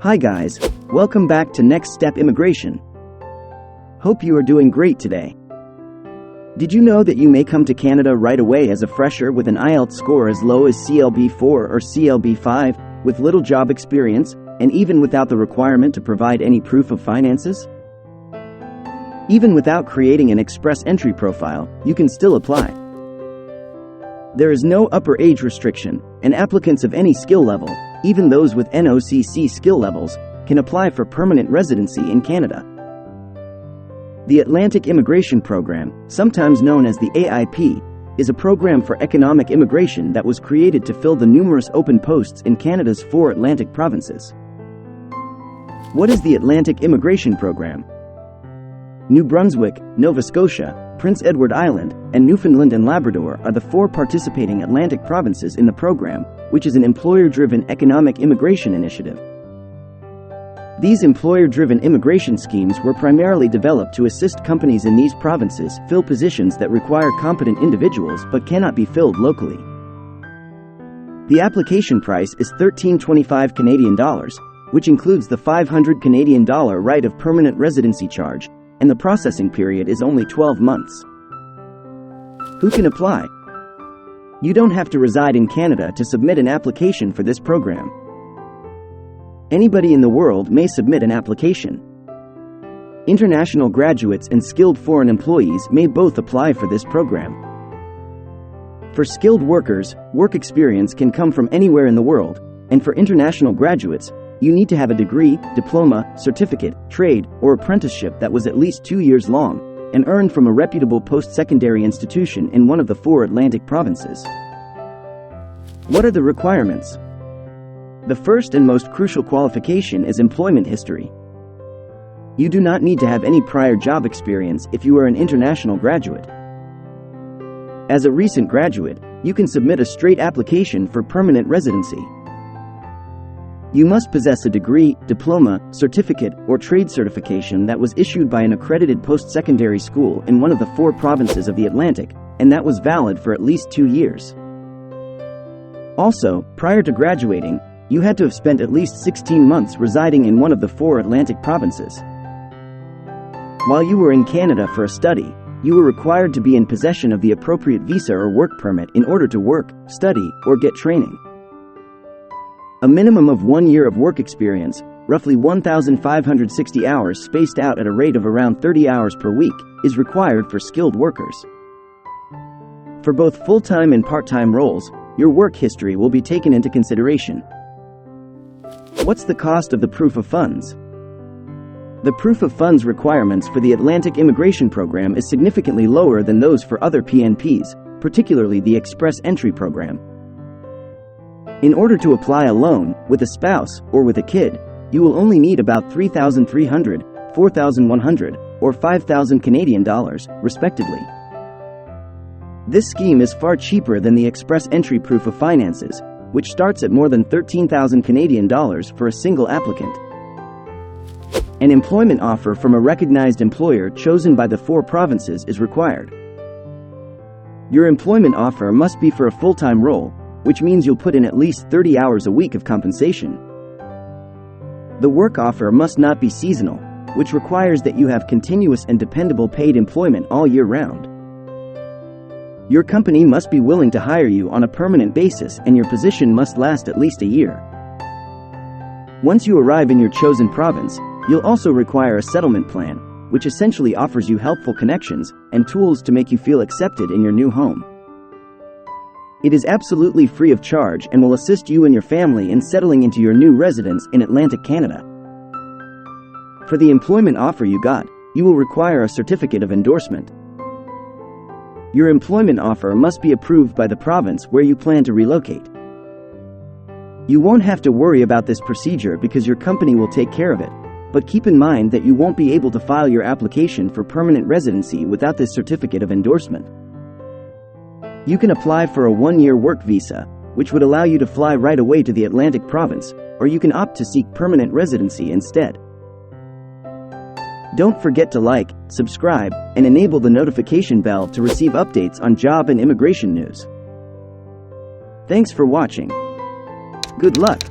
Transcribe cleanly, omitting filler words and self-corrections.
Hi guys, welcome back to Next Step Immigration. Hope you are doing great today. Did you know that you may come to Canada right away as a fresher with an IELTS score as low as CLB4 or CLB5, with little job experience, and even without the requirement to provide any proof of finances? Even without creating an express entry profile, you can still apply. There is no upper age restriction, and applicants of any skill level, even those with NOC C skill levels, can apply for permanent residency in Canada. The Atlantic Immigration Program, sometimes known as the AIP, is a program for economic immigration that was created to fill the numerous open posts in Canada's 4 Atlantic provinces. What is the Atlantic Immigration Program? New Brunswick, Nova Scotia, Prince Edward Island, and Newfoundland and Labrador are the 4 participating Atlantic provinces in the program, which is an employer-driven economic immigration initiative. These employer-driven immigration schemes were primarily developed to assist companies in these provinces fill positions that require competent individuals but cannot be filled locally. The application price is $13.25 Canadian dollars, which includes the $500 Canadian dollar right of permanent residency charge, and the processing period is only 12 months. Who can apply? You don't have to reside in Canada to submit an application for this program. Anybody in the world may submit an application. International graduates and skilled foreign employees may both apply for this program. For skilled workers, work experience can come from anywhere in the world, and for international graduates, you need to have a degree, diploma, certificate, trade, or apprenticeship that was at least 2 years long and earned from a reputable post-secondary institution in one of the 4 Atlantic provinces. What are the requirements? The first and most crucial qualification is employment history. You do not need to have any prior job experience if you are an international graduate. As a recent graduate, you can submit a straight application for permanent residency. You must possess a degree, diploma, certificate, or trade certification that was issued by an accredited post-secondary school in one of the 4 provinces of the Atlantic, and that was valid for at least 2 years. Also, prior to graduating, you had to have spent at least 16 months residing in one of the 4 Atlantic provinces. While you were in Canada for a study, you were required to be in possession of the appropriate visa or work permit in order to work, study, or get training. A minimum of 1 year of work experience, roughly 1,560 hours spaced out at a rate of around 30 hours per week, is required for skilled workers. For both full-time and part-time roles, your work history will be taken into consideration. What's the cost of the proof of funds? The proof of funds requirements for the Atlantic Immigration Program is significantly lower than those for other PNPs, particularly the Express Entry Program. In order to apply a loan, with a spouse, or with a kid, you will only need about $3,300, $4,100, or $5,000 Canadian dollars, respectively. This scheme is far cheaper than the Express Entry Proof of Finances, which starts at more than $13,000 Canadian dollars for a single applicant. An employment offer from a recognized employer chosen by the 4 provinces is required. Your employment offer must be for a full-time role, which means you'll put in at least 30 hours a week of compensation. The work offer must not be seasonal, which requires that you have continuous and dependable paid employment all year round. Your company must be willing to hire you on a permanent basis, and your position must last at least a year. Once you arrive in your chosen province, you'll also require a settlement plan, which essentially offers you helpful connections and tools to make you feel accepted in your new home. It is absolutely free of charge and will assist you and your family in settling into your new residence in Atlantic Canada. For the employment offer you got, you will require a certificate of endorsement. Your employment offer must be approved by the province where you plan to relocate. You won't have to worry about this procedure because your company will take care of it, but keep in mind that you won't be able to file your application for permanent residency without this certificate of endorsement. You can apply for a 1-year work visa, which would allow you to fly right away to the Atlantic province, or you can opt to seek permanent residency instead. Don't forget to like, subscribe, and enable the notification bell to receive updates on job and immigration news. Thanks for watching. Good luck!